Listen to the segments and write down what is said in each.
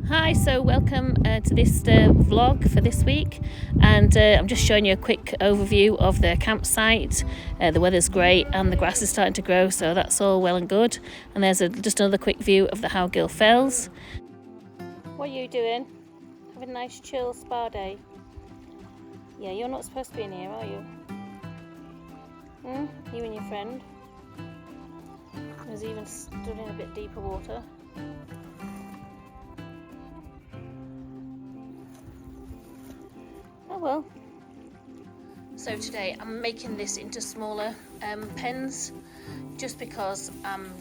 Hi, so welcome to this vlog for this week, and I'm just showing you a quick overview of the campsite. The weather's great and the grass is starting to grow, so that's all well and good. And there's just another quick view of the Howgill Fells. What are you doing? Having a nice chill spa day? Yeah, you're not supposed to be in here, are you? You and your friend. There's even stood in a bit deeper water. Oh well. So today I'm making this into smaller pens, just because I'm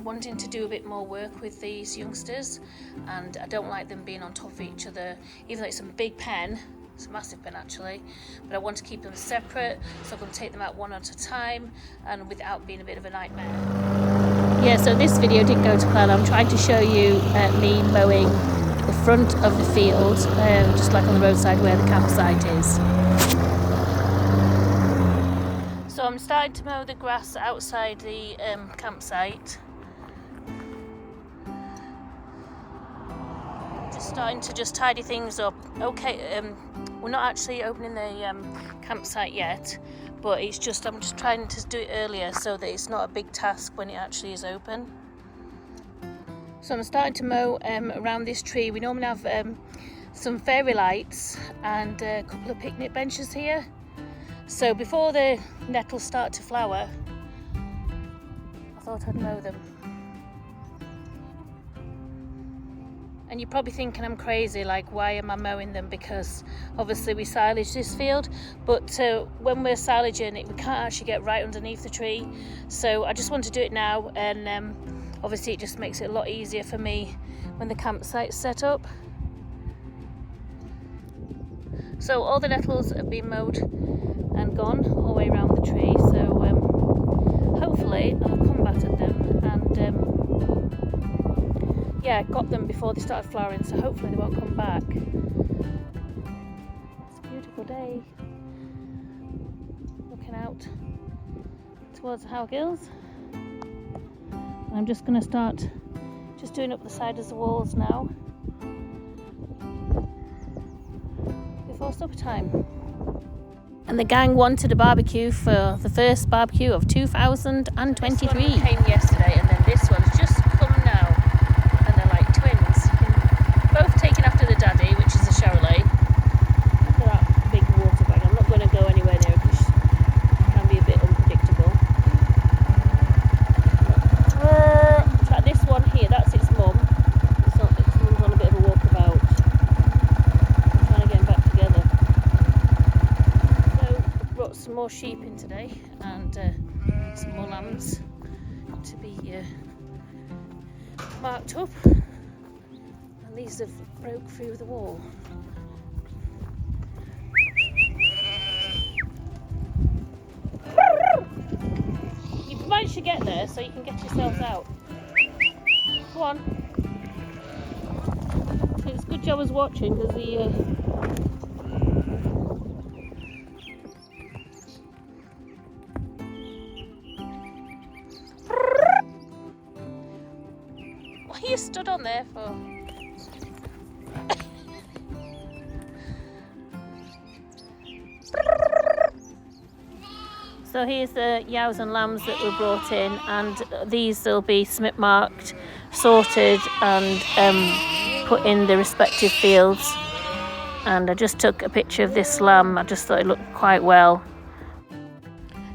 wanting to do a bit more work with these youngsters, and I don't like them being on top of each other, even though it's a big pen. It's a massive pen actually, but I want to keep them separate, so I'm going to take them out one at a time and without being a bit of a nightmare. Yeah, so this video didn't go to plan. I'm trying to show you me mowing the front of the field, just like on the roadside where the campsite is. So I'm starting to mow the grass outside the campsite. Just starting to tidy things up. Okay, we're not actually opening the campsite yet, but I'm just trying to do it earlier so that it's not a big task when it actually is open. So I'm starting to mow around this tree. We normally have some fairy lights and a couple of picnic benches here. So before the nettles start to flower, I thought I'd mow them. And you're probably thinking I'm crazy, like why am I mowing them? Because obviously we silage this field, but when we're silaging it, we can't actually get right underneath the tree. So I just want to do it now, and obviously it just makes it a lot easier for me when the campsite's set up. So all the nettles have been mowed and gone all the way around the tree, so hopefully I'll combat at them, and yeah, got them before they started flowering, so hopefully they won't come back. It's a beautiful day. Looking out towards the Howgills. I'm just going to start just doing up the side of the walls now before supper time. And the gang wanted a barbecue for the first barbecue of 2023. This one came yesterday, and then this one's just come now, and they're like twins. Both taken after the daddy, which is a Charolais. Look at that big water bag. I'm not going to go anywhere near it because it can be a bit unpredictable. It's like this one here, that's its mum. Its mum's on a bit of a walkabout. I'm trying to get them back together. So I've brought some more sheep in today, and some more lambs to be marked up. And these have broke through the wall. You managed to get there, so you can get yourselves out. Go on. It's a good job I was watching, because what are you stood on there for? So here's the yows and lambs that were brought in, and these will be snip marked, sorted, and put in the respective fields. And I just took a picture of this lamb. I just thought it looked quite well.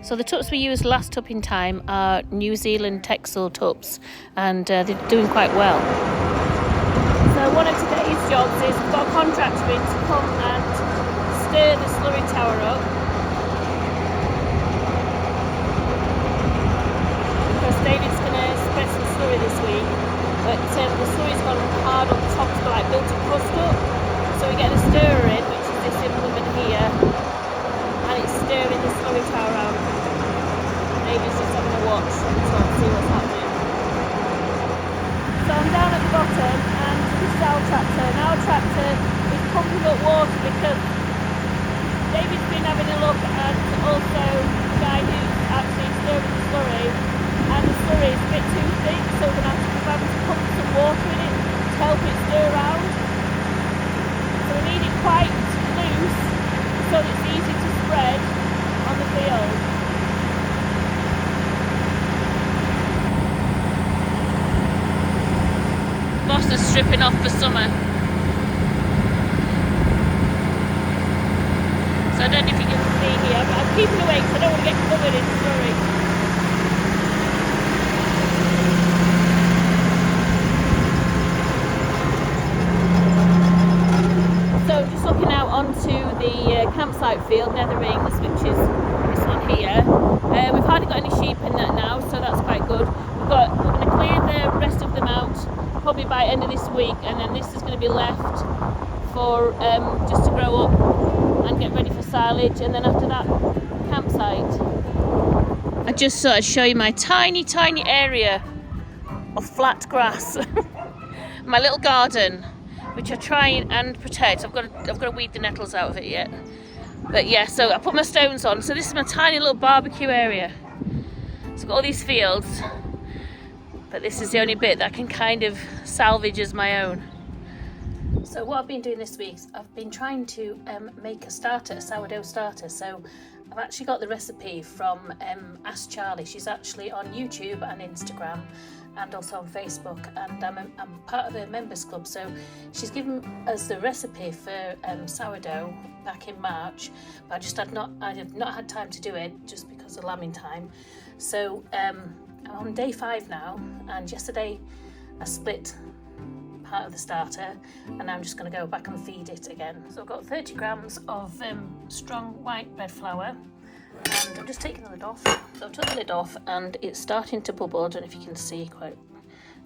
So the tups we used last tupping time are New Zealand Texel tups, and they're doing quite well. So one of today's jobs is we've got a contractor in to come and stir the slurry tower up. Because David's going to spread some slurry this week, but the slurry's gone hard on the top, it's got like built a crust up. So we get a stirrer in, which is this implement here, and it's stirring the slurry tower out. David's just having a watch on the top to see what's happening. So I'm down at the bottom, and this is our tractor. And our tractor is pumping up water because David's been having a look, and also the guy who's actually stirring the slurry, and the slurry is a bit too thick, so we're going to have to pump some water in it to help it stir out. moss is stripping off for summer. So I don't know if you can see here, but I'm keeping awake because I don't want to get covered in slurry. So just looking out onto the campsite field, Nether Rings, which is this one here. We've hardly got any sheep in that now, so that's quite good. We're going to clear the rest of them out probably by end of this week, and then this is going to be left for just to grow up and get ready for silage, and then after that, campsite. I just thought I'd show you my tiny area of flat grass, my little garden, which I try and protect. I've got to weed the nettles out of it yet. But yeah, so I put my stones on. So this is my tiny little barbecue area. So I've got all these fields, but this is the only bit that I can kind of salvage as my own. So what I've been doing this week, I've been trying to make a sourdough starter. So I've actually got the recipe from Ask Charlie. She's actually on YouTube and Instagram, and also on Facebook, and I'm part of her members club. So she's given us the recipe for sourdough back in March, but I have not had time to do it just because of lambing time. So I'm on day 5 now, and yesterday I split part of the starter, and I'm just going to go back and feed it again. So I've got 30 grams of strong white bread flour, and I'm just taking the lid off. So I've took the lid off and it's starting to bubble. I don't know if you can see quite.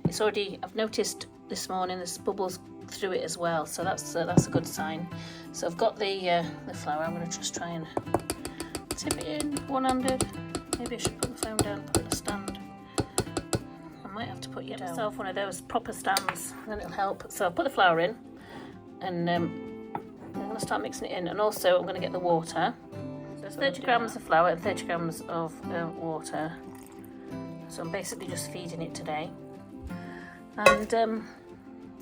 It's already, I've noticed this morning there's bubbles through it as well, so that's a good sign. So I've got the flour. I'm going to just try and tip it in one-handed. Maybe I should put the phone down and put it in a stand. I might have to get myself one of those proper stands, then it'll help. So I'll put the flour in, and I'm going to start mixing it in, and also I'm going to get the water. So it's 30 grams of flour and 30 grams of water. So I'm basically just feeding it today. And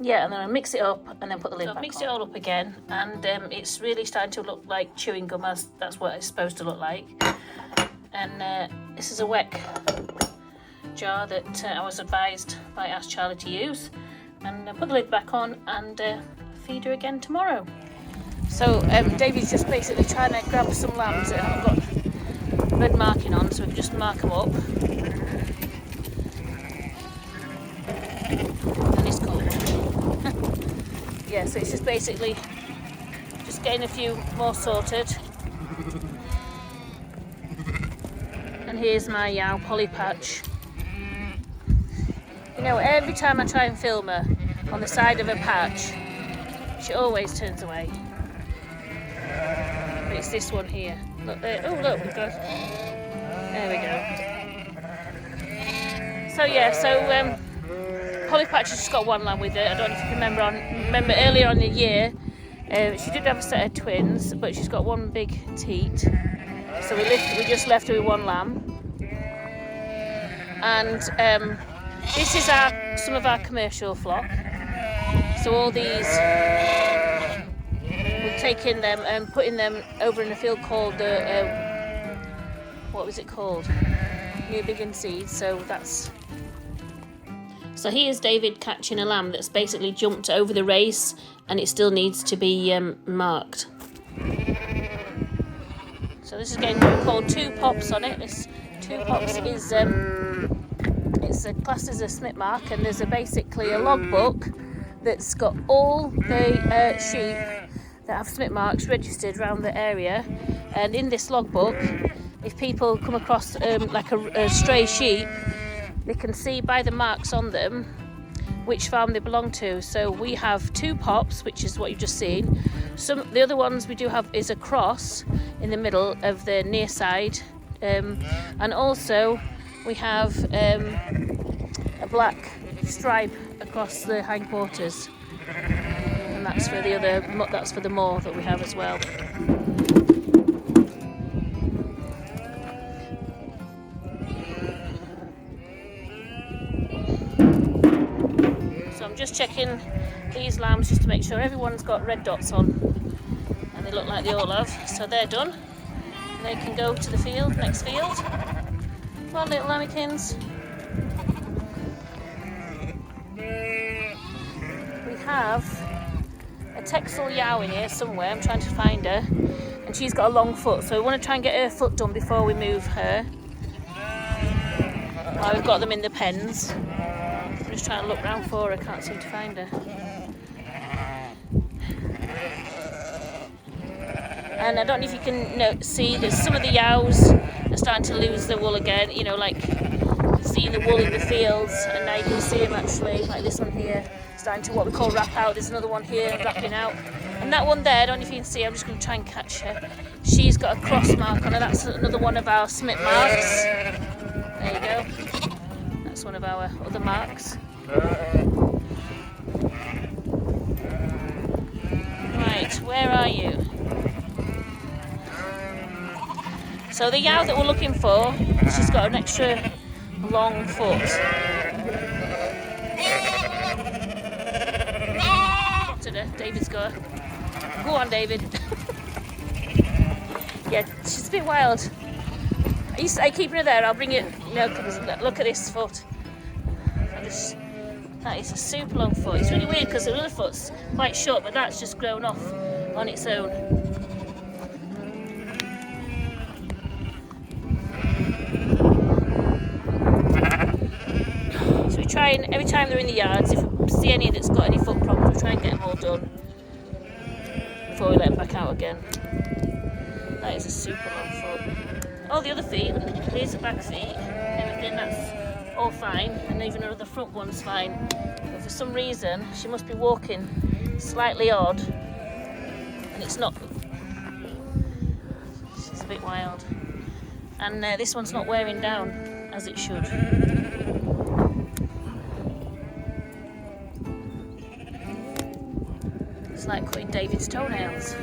yeah, and then I'll mix it up and then put the lid back on. I've mixed it all up again, and it's really starting to look like chewing gum, as that's what it's supposed to look like. And this is a wet jar that I was advised by Ask Charlie to use. And put the lid back on and feed her again tomorrow. So Davey's just basically trying to grab some lambs that haven't got red marking on, so we can just mark them up. And it's cool. Yeah, so it's just basically just getting a few more sorted. And here's my Yow Polly Patch. You know, every time I try and film her on the side of a patch, she always turns away. But it's this one here. Look there. Oh, look, we've got. There we go. So yeah, Polly Patch has just got one lamb with her. I don't know if you can remember earlier on in the year, she did have a set of twins, but she's got one big teat. So we just left her with one lamb. And this is some of our commercial flock. So all these, we're taking them and putting them over in a field called what was it called? New Biggin Seeds. So here's David catching a lamb that's basically jumped over the race, and it still needs to be marked. So this is getting called 2 pops on it. This 2 pops is it's classed as a snip mark, and there's basically a logbook that's got all the sheep that have snip marks registered around the area. And in this logbook, if people come across like a stray sheep, they can see by the marks on them which farm they belong to. So we have 2 pops, which is what you've just seen. The other ones we do have is a cross in the middle of the near side, and also we have a black stripe across the hindquarters, and that's for the moor that we have as well. So I'm just checking these lambs just to make sure everyone's got red dots on, and they look like they all have. So they're done. They can go to the next field. Come on, little lambikins. have a Texel Yow in here somewhere. I'm trying to find her, and she's got a long foot, so we want to try and get her foot done before we move her. Well, we've got them in the pens. I'm just trying to look round for her. I can't seem to find her. And I don't know if you can see that some of the yows are starting to lose their wool again. You know, like seeing the wool in the fields, and now you can see them actually, like this one here, starting to what we call wrap out. There's another one here wrapping out, and that one there, I don't know if you can see. I'm just going to try and catch her. She's got a cross mark on her. That's another one of our Smith marks. There you go. That's one of our other marks. Right, where are you? So the yow that we're looking for, she's got an extra long foot. David's got her. Go on, David. Yeah, she's a bit wild. Are you keeping her there? I'll bring it. No, look at this foot. That is a super long foot. It's really weird because the other foot's quite short, but that's just grown off on its own. So we try and every time they're in the yards, if we see any that's got any foot problems, we try and get them all done before we let them back out again. That is a super long foot. All the other feet, here's the back feet, everything that's all fine, and even her other front one's fine. But for some reason, she must be walking slightly odd, and it's not. She's a bit wild. And this one's not wearing down as it should. It's like cutting David's toenails.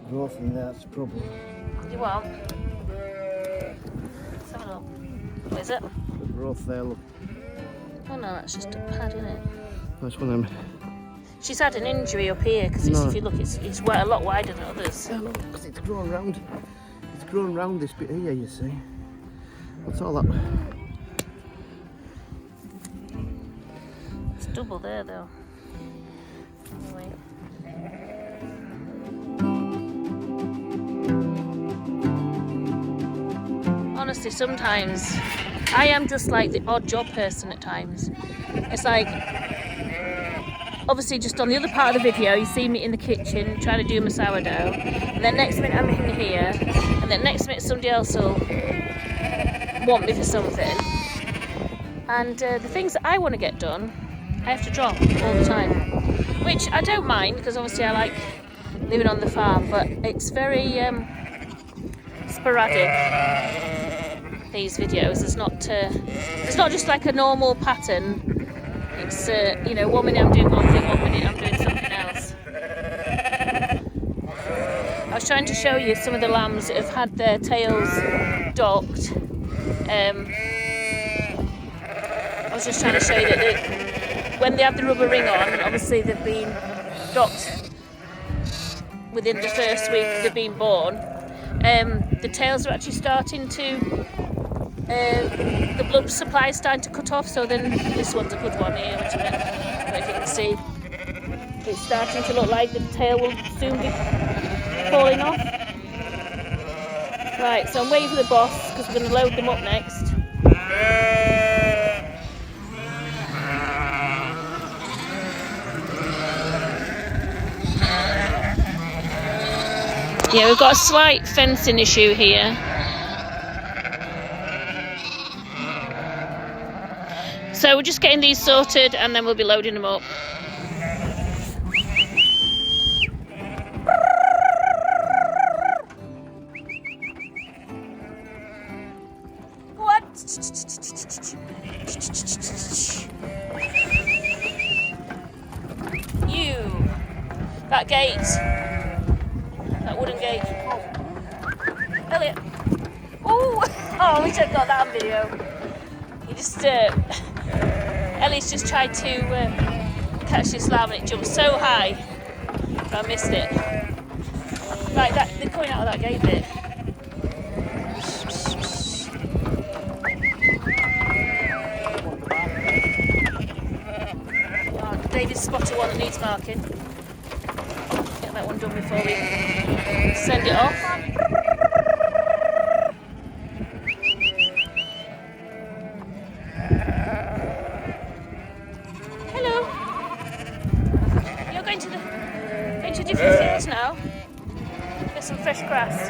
Growth in that's the problem. You won't. Let's have a look. What is it? The growth there, look. Oh no, that's just a pad, isn't it? That's one of them. She's had an injury up here because if you look, it's a lot wider than others. Yeah, look, because it's grown round. It's grown round this bit here, you see. That's all that. It's double there though. Anyway. Honestly, sometimes I am just like the odd job person at times. It's like, obviously just on the other part of the video you see me in the kitchen trying to do my sourdough, and then next minute I'm in here, and then next minute somebody else will want me for something, and the things that I want to get done I have to drop all the time, which I don't mind because obviously I like living on the farm, but it's very sporadic, these videos. It's not just like a normal pattern. It's you know, 1 minute I'm doing one thing, 1 minute I'm doing something else. I was trying to show you some of the lambs that have had their tails docked. I was just trying to show you that when they have the rubber ring on, obviously they've been docked within the first week they've been born. The tails are actually starting to, the blood supply is starting to cut off, so then this one's a good one here, which I don't know if you can see. It's starting to look like the tail will soon be falling off. Right, so I'm waiting for the boss because we're going to load them up next. Yeah, we've got a slight fencing issue here. So we're just getting these sorted and then we'll be loading them up. What? You. That gate. That wooden gate. Oh. Elliot. Oh, I wish I'd got that on video. You just, Ellie's just tried to catch this lamb and it jumped so high. I missed it. Right, they're coming out of that gate bit. maybe spot one that needs marking. Get that one done before we send it off. Hello. You're going to different fields now. Get some fresh grass.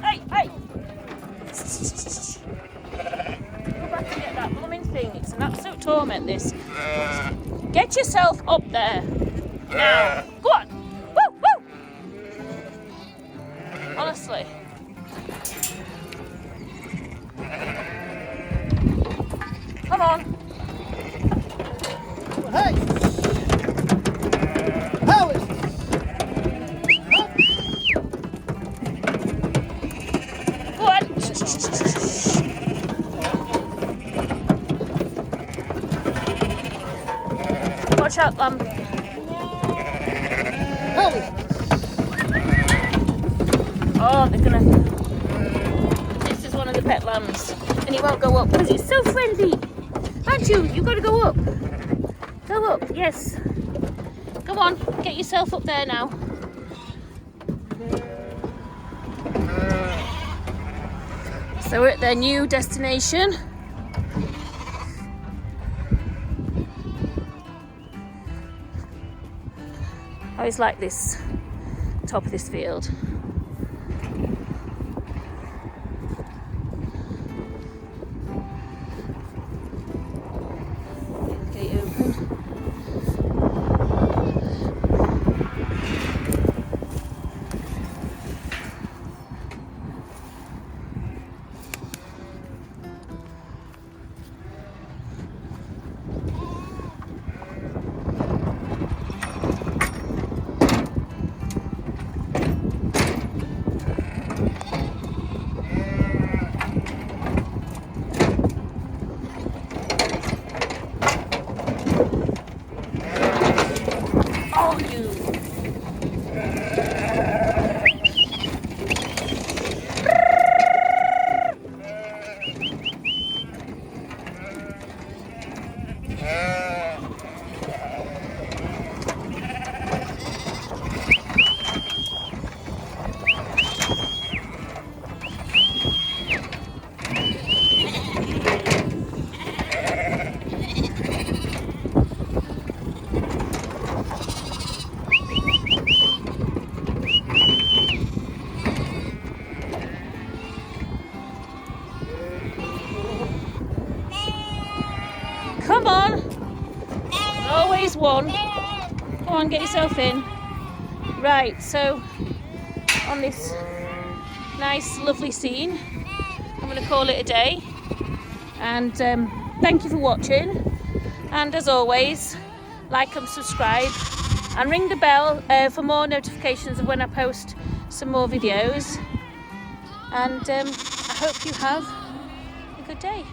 Hey, hey! Go back and get that blooming thing. It's an absolute torment, this. Get yourself up there. Now. Go on. Woo, woo! Honestly. Come on. Hey! How is Go on. Watch out, lamb. How is Oh, they're gonna. This is one of the pet lambs, and he won't go up because it's so friendly. Aren't you? You've got to go up. Go up, yes. Come on, get yourself up there now. So we're at their new destination. I always like this top of this field. Gate open. Oh, you. Come on. Always one. Come on, get yourself in. Right, so on this nice, lovely scene, I'm going to call it a day. And thank you for watching. And as always, like and subscribe and ring the bell for more notifications of when I post some more videos. And I hope you have a good day.